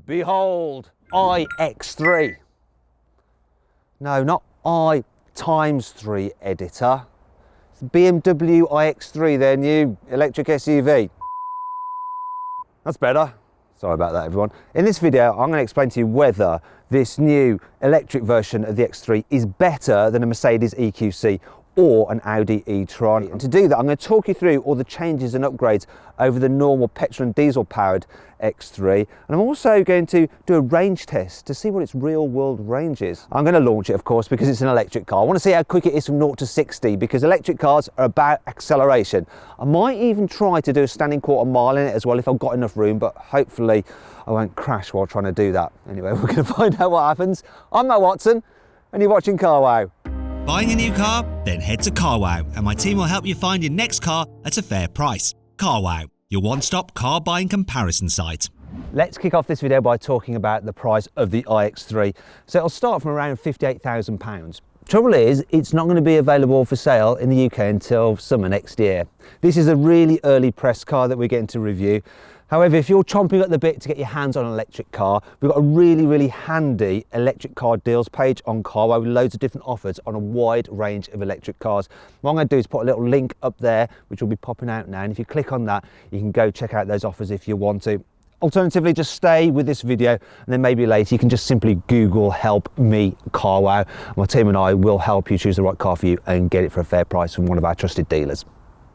Behold, iX3. No, not I times 3 editor. It's BMW iX3, their new electric SUV. That's better. Sorry about that, everyone. In this video, I'm going to explain to you whether this new electric version of the X3 is better than a Mercedes EQC or an Audi e-tron. And to do that, I'm going to talk you through all the changes and upgrades over the normal petrol and diesel powered X3. And I'm also going to do a range test to see what its real world range is. I'm going to launch it, of course, because it's an electric car. I want to see how quick it is from 0 to 60 because electric cars are about acceleration. I might even try to do a standing quarter mile in it as well if I've got enough room, but hopefully I won't crash while trying to do that. Anyway, we're going to find out what happens. I'm Matt Watson and you're watching Carwow. Buying a new car? Then head to Carwow and my team will help you find your next car at a fair price. Carwow, your one-stop car buying comparison site. Let's kick off this video by talking about the price of the iX3. So it'll start from around £58,000. Trouble is, it's not going to be available for sale in the UK until summer next year. This is a really early press car that we're getting to review. However, if you're chomping at the bit to get your hands on an electric car, we've got a really handy electric car deals page on Carwow with loads of different offers on a wide range of electric cars. What I'm going to do is put a little link up there, which will be popping out now. And if you click on that, you can go check out those offers if you want to. Alternatively, just stay with this video and then maybe later you can just simply Google help me Carwow. My team and I will help you choose the right car for you and get it for a fair price from one of our trusted dealers.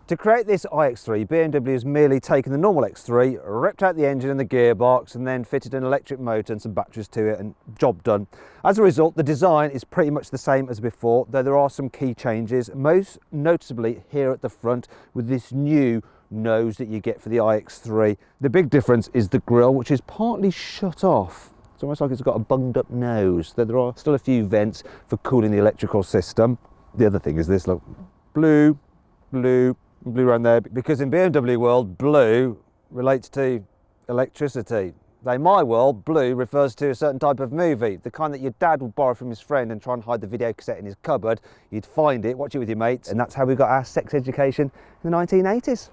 To create this iX3, BMW has merely taken the normal X3, ripped out the engine and the gearbox and then fitted an electric motor and some batteries to it and job done. As a result, the design is pretty much the same as before, though there are some key changes, most noticeably here at the front with this new nose that you get for the iX3. The big difference is the grille, which is partly shut off. It's almost like it's got a bunged up nose, though there are still a few vents for cooling the electrical system. The other thing is this, look, blue around there, because in BMW world, blue relates to electricity. Though in my world, blue refers to a certain type of movie, the kind that your dad would borrow from his friend and try and hide the video cassette in his cupboard. You'd find it, watch it with your mates, and that's how we got our sex education in the 1980s.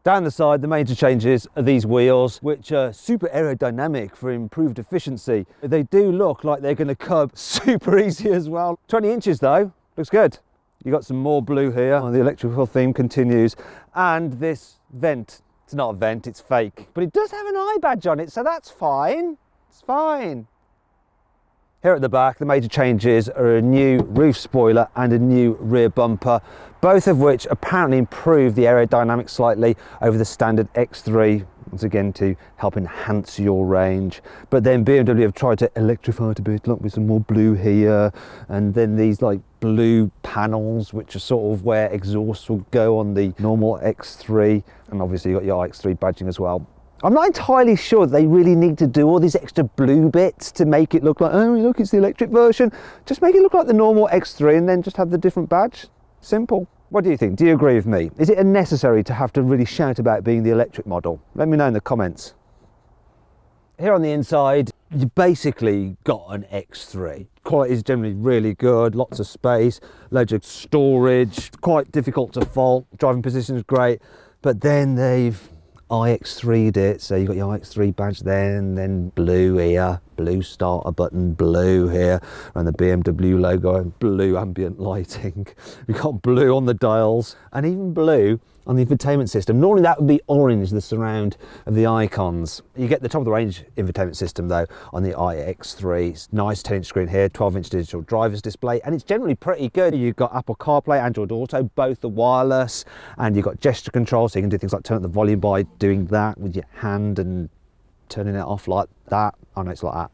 Down the side, the major changes are these wheels, which are super aerodynamic for improved efficiency. They do look like they're going to cub super easy as well. 20 inches though, looks good. You got some more blue here, and the electrical theme continues. And this vent, it's not a vent, it's fake, but it does have an eye badge on it, so that's fine. It's fine. Here at the back, the major changes are a new roof spoiler and a new rear bumper, both of which apparently improve the aerodynamics slightly over the standard X3, once again to help enhance your range. But then BMW have tried to electrify it a bit, look, with some more blue here, and then these like blue panels, which are sort of where exhaust will go on the normal X3, and obviously you got your iX3 badging as well. I'm not entirely sure they really need to do all these extra blue bits to make it look like, oh look, it's the electric version. Just make it look like the normal X3 and then just have the different badge. Simple. What do you think? Do you agree with me? Is it unnecessary to have to really shout about being the electric model? Let me know in the comments. Here on the inside, you basically got an X3. Quality is generally really good, lots of space, loads of storage, quite difficult to fault, driving position is great, but then they've iX3'd it, so you've got your iX3 badge there, and then blue here, blue starter button, blue here, and the BMW logo, and blue ambient lighting. We've got blue on the dials, and even blue on the infotainment system. Normally that would be orange, the surround of the icons. You get the top of the range infotainment system though on the iX3. It's nice 10-inch screen here, 12-inch digital driver's display, and it's generally pretty good. You've got Apple CarPlay, Android Auto, both are wireless, and you've got gesture control, so you can do things like turn up the volume by doing that with your hand and turning it off like that. Oh no, it's like that.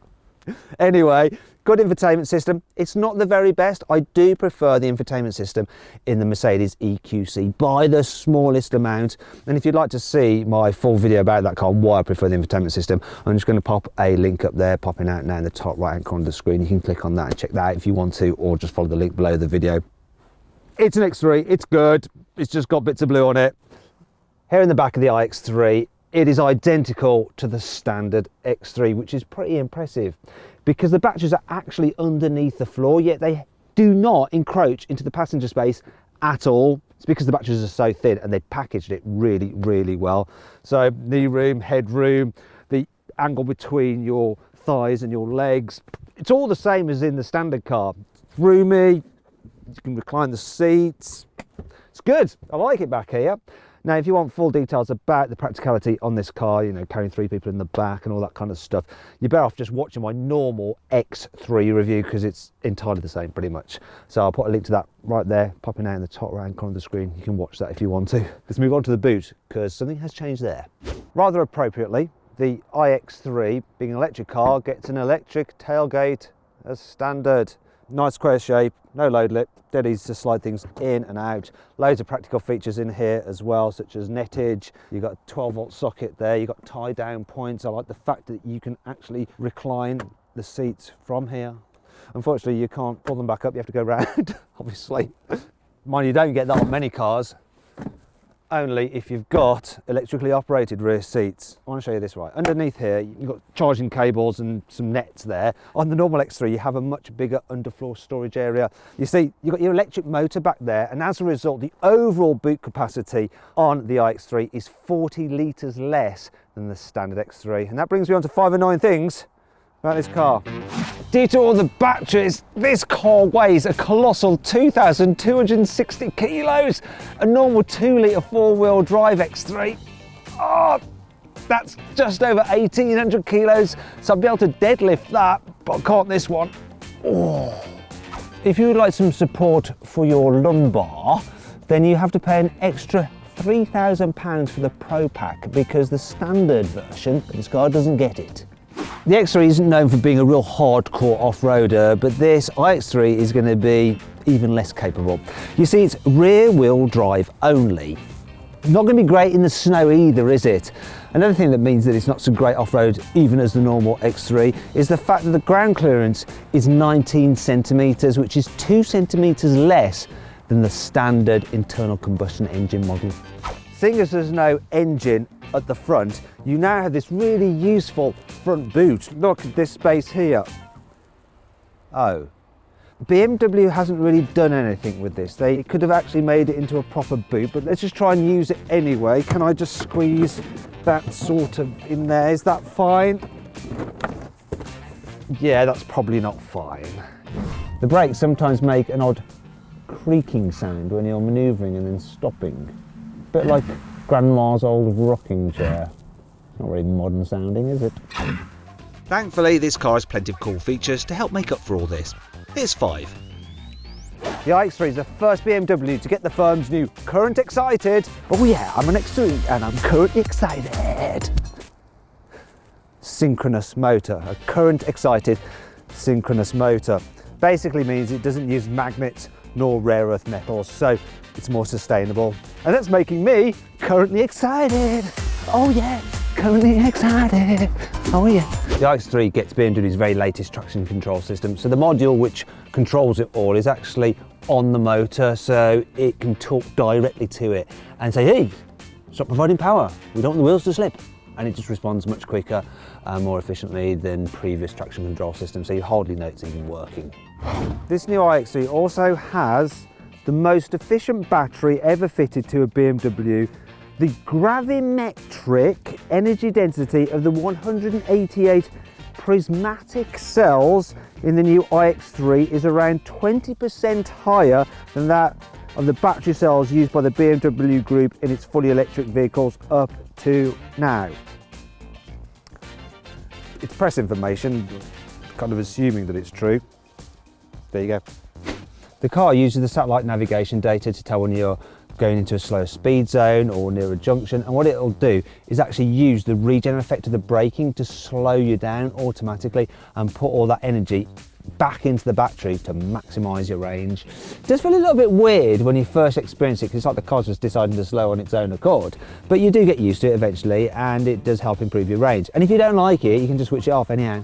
Anyway, good infotainment system. It's not the very best. I do prefer the infotainment system in the Mercedes EQC by the smallest amount. And if you'd like to see my full video about that car and why I prefer the infotainment system, I'm just going to pop a link up there, popping out now in the top right hand corner of the screen. You can click on that and check that out if you want to, or just follow the link below the video. It's an X3, it's good. It's just got bits of blue on it. Here in the back of the iX3, it is identical to the standard X3, which is pretty impressive because the batteries are actually underneath the floor, yet they do not encroach into the passenger space at all. It's because the batteries are so thin and they packaged it really well. So knee room, head room, the angle between your thighs and your legs. It's all the same as in the standard car. It's roomy, you can recline the seats. It's good, I like it back here. Now, if you want full details about the practicality on this car, you know, carrying 3 people in the back and all that kind of stuff, you're better off just watching my normal X3 review, because it's entirely the same pretty much. So I'll put a link to that right there, popping out in the top right hand corner of the screen. You can watch that if you want to. Let's move on to the boot, because something has changed there. Rather appropriately, the iX3, being an electric car, gets an electric tailgate as standard. Nice square shape, no load lip, dead easy to slide things in and out. Loads of practical features in here as well, such as nettage. You've got a 12-volt socket there, you've got tie down points. I like the fact that you can actually recline the seats from here. Unfortunately, you can't pull them back up, you have to go round, obviously. Mind you, don't get that on many cars, only if you've got electrically operated rear seats. I want to show you this right. Underneath here, you've got charging cables and some nets there. On the normal X3, you have a much bigger underfloor storage area. You see, you've got your electric motor back there, and as a result, the overall boot capacity on the iX3 is 40 litres less than the standard X3. And that brings me on to 5 annoying things about this car. Due to all the batteries, this car weighs a colossal 2,260 kilos. A normal 2-litre 4-wheel drive X3, that's just over 1,800 kilos. So I'll be able to deadlift that, but I can't this one. If you would like some support for your lumbar, then you have to pay an extra £3,000 for the Pro Pack, because the standard version of this car doesn't get it. The X3 isn't known for being a real hardcore off-roader, but this iX3 is going to be even less capable. You see, it's rear-wheel drive only. Not going to be great in the snow either, is it? Another thing that means that it's not so great off-road, even as the normal X3, is the fact that the ground clearance is 19 centimetres, which is 2 centimetres less than the standard internal combustion engine model. Seeing as there's no engine at the front, you now have this really useful front boot. Look at this space here. Oh, BMW hasn't really done anything with this. They could have actually made it into a proper boot, but let's just try and use it anyway. Can I just squeeze that sort of in there? Is that fine? Yeah, that's probably not fine. The brakes sometimes make an odd creaking sound when you're manoeuvring and then stopping. A bit like Grandma's old rocking chair. Not very modern sounding, is it? Thankfully, this car has plenty of cool features to help make up for all this. Here's 5. The iX3 is the first BMW to get the firm's new Current Excited. Oh yeah, I'm an X3 and I'm currently excited. Synchronous motor, a current excited synchronous motor. Basically means it doesn't use magnets nor rare earth metals, so it's more sustainable. And that's making me currently excited. Oh yeah, currently excited. Oh yeah. The iX3 gets BMW's very latest traction control system. So the module which controls it all is actually on the motor, so it can talk directly to it and say, hey, stop providing power. We don't want the wheels to slip. And it just responds much quicker and more efficiently than previous traction control systems, so you hardly know it's even working. This new iX3 also has the most efficient battery ever fitted to a BMW. The gravimetric energy density of the 188 prismatic cells in the new iX3 is around 20% higher than that of the battery cells used by the BMW Group in its fully electric vehicles up to now. It's press information, kind of assuming that it's true. There you go. The car uses the satellite navigation data to tell when you're going into a slow speed zone or near a junction, and what it'll do is actually use the regen effect of the braking to slow you down automatically and put all that energy back into the battery to maximise your range. It does feel a little bit weird when you first experience it, because it's like the car's just deciding to slow on its own accord, but you do get used to it eventually, and it does help improve your range. And if you don't like it, you can just switch it off anyhow.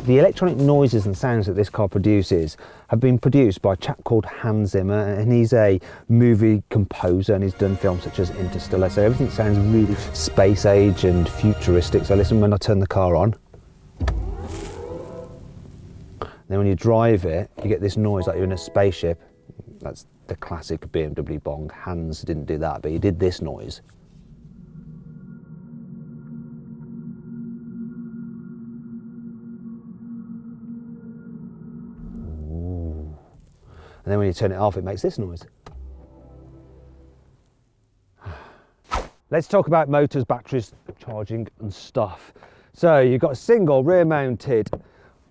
The electronic noises and sounds that this car produces have been produced by a chap called Hans Zimmer, and he's a movie composer and he's done films such as Interstellar, so everything sounds really space age and futuristic. So listen when I turn the car on. Then when you drive it, you get this noise like you're in a spaceship. That's the classic BMW bong. Hans didn't do that, but he did this noise. And then when you turn it off, it makes this noise. Let's talk about motors, batteries, charging and stuff. So you've got a single rear mounted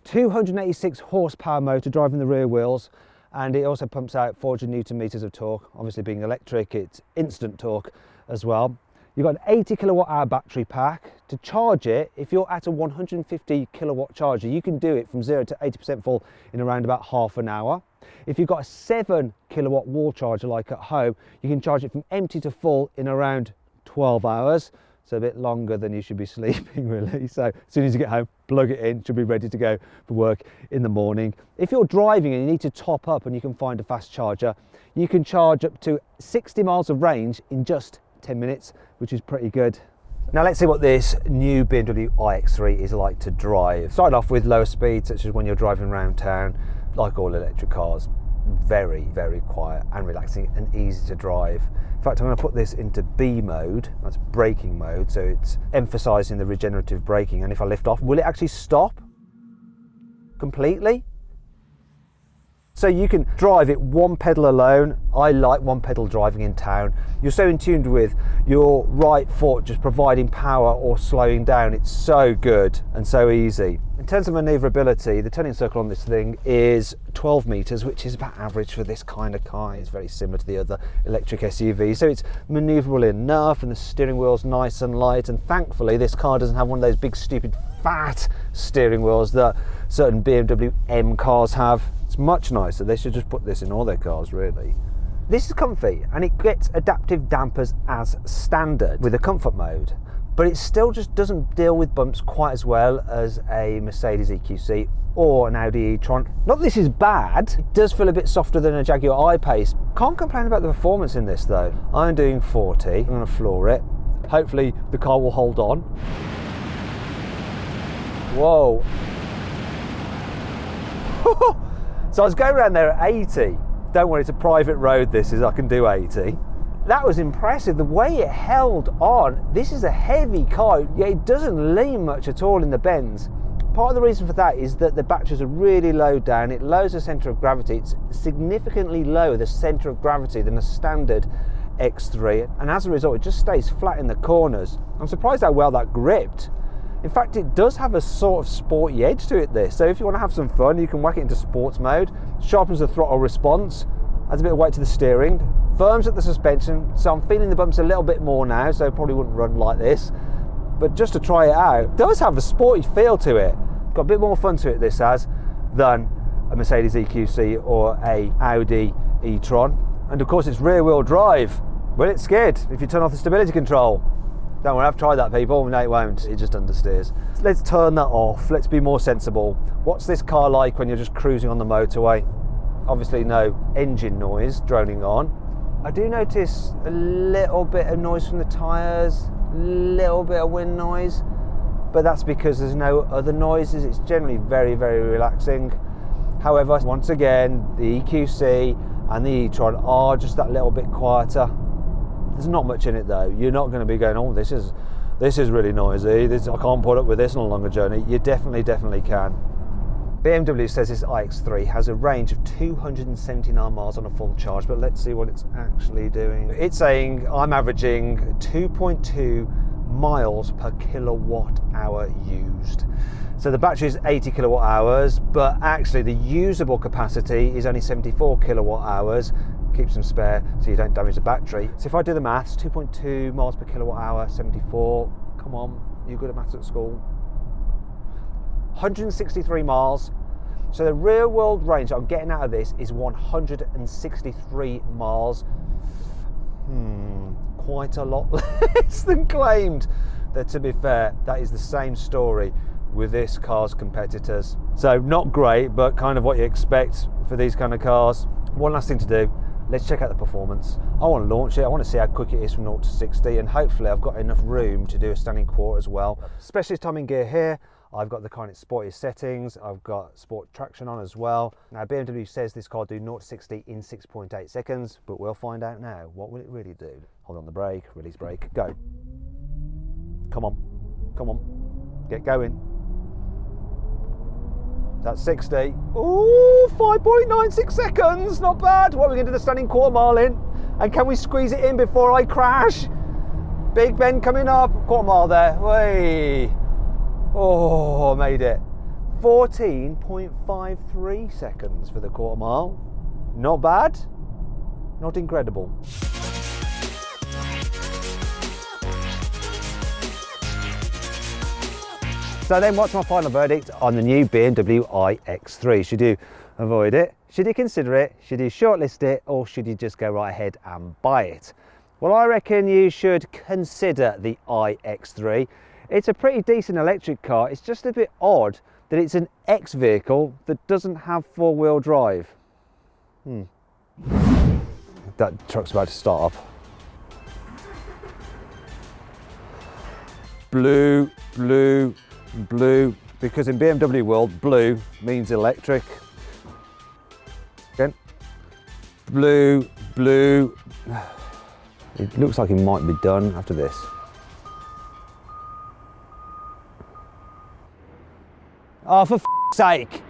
286 horsepower motor driving the rear wheels, and it also pumps out 400 Newton meters of torque. Obviously being electric, it's instant torque as well. You've got an 80 kilowatt hour battery pack. To charge it, if you're at a 150 kilowatt charger, you can do it from 0 to 80% full in around about half an hour. If you've got a 7 kilowatt wall charger like at home, you can charge it from empty to full in around 12 hours. So a bit longer than you should be sleeping really. So as soon as you get home, plug it in, should be ready to go for work in the morning. If you're driving and you need to top up and you can find a fast charger, you can charge up to 60 miles of range in just 10 minutes, which is pretty good. Now let's see what this new BMW iX3 is like to drive. Start off with lower speed, such as when you're driving around town. Like all electric cars, very, very quiet and relaxing and easy to drive. In fact, I'm going to put this into B mode, that's braking mode, so it's emphasising the regenerative braking. And if I lift off, will it actually stop completely? So you can drive it one pedal alone. I like one pedal driving in town. You're so in tune with your right foot just providing power or slowing down. It's so good and so easy. In terms of manoeuvrability, the turning circle on this thing is 12 meters, which is about average for this kind of car. It's very similar to the other electric SUVs, so it's maneuverable enough, and the steering wheel's nice and light. And thankfully, this car doesn't have one of those big, stupid, fat steering wheels that certain BMW M cars have. It's much nicer. They should just put this in all their cars, really. This is comfy, and it gets adaptive dampers as standard with a comfort mode, but it still just doesn't deal with bumps quite as well as a Mercedes EQC or an Audi e-tron. Not that this is bad, it does feel a bit softer than a Jaguar I-Pace. Can't complain about the performance in this though. I'm doing 40, I'm gonna floor it. Hopefully the car will hold on. Whoa. So I was going around there at 80. Don't worry, it's a private road this is, I can do 80. That was impressive, the way it held on. This is a heavy car, yet it doesn't lean much at all in the bends. Part of the reason for that is that the batteries are really low down. It lowers the centre of gravity. It's significantly lower the centre of gravity than a standard X3, and as a result it just stays flat in the corners. I'm surprised how well that gripped. In fact, it does have a sort of sporty edge to it, this. So if you want to have some fun, you can whack it into sports mode. Sharpens the throttle response, adds a bit of weight to the steering, firms up the suspension. So I'm feeling the bumps a little bit more now, so I probably wouldn't run like this. But just to try it out, it does have a sporty feel to it. Got a bit more fun to it, this has, than a Mercedes EQC or a Audi e-tron. And of course it's rear wheel drive. Well, it's skid if you turn off the stability control. Don't worry, I've tried that, people. No, it won't. It just understeers. Let's turn that off. Let's be more sensible. What's this car like when you're just cruising on the motorway? Obviously no engine noise droning on. I do notice a little bit of noise from the tyres, a little bit of wind noise, but that's because there's no other noises. It's generally very, very relaxing. However, once again, the EQC and the e-tron are just that little bit quieter. There's not much in it though. You're not going to be going, oh, this is really noisy. I can't put up with this on a longer journey. You definitely can. BMW says this iX3 has a range of 279 miles on a full charge, but let's see what it's actually doing. It's saying I'm averaging 2.2 miles per kilowatt hour used. So the battery is 80 kilowatt hours, but actually the usable capacity is only 74 kilowatt hours. Keep some spare so you don't damage the battery. So if I do the maths, 2.2 miles per kilowatt hour, 74, come on, you're good at maths at school. 163 miles. So the real world range I'm getting out of this is 163 miles. Quite a lot less than claimed. But to be fair, that is the same story with this car's competitors. So not great, but kind of what you expect for these kind of cars. One last thing to do. Let's check out the performance. I want to launch it. I want to see how quick it is from 0 to 60, and hopefully I've got enough room to do a standing quarter as well. Specialist timing gear here. I've got the kind of sportiest settings. I've got sport traction on as well. Now BMW says this car will do 0 to 60 in 6.8 seconds, but we'll find out now. What will it really do? Hold on the brake, release brake, go. Come on, get going. That's 60. Ooh, 5.96 seconds, not bad. What are we going to do the standing quarter mile in? And can we squeeze it in before I crash? Big bend coming up, quarter mile there. Way. Oh, made it. 14.53 seconds for the quarter mile. Not bad, not incredible. So then what's my final verdict on the new BMW iX3? Should you avoid it? Should you consider it? Should you shortlist it? Or should you just go right ahead and buy it? Well, I reckon you should consider the iX3. It's a pretty decent electric car. It's just a bit odd that it's an X vehicle that doesn't have four-wheel drive. That truck's about to start up. Blue, blue, blue, because in BMW world, blue means electric. Again, blue, blue. It looks like it might be done after this. Oh, for f***'s sake.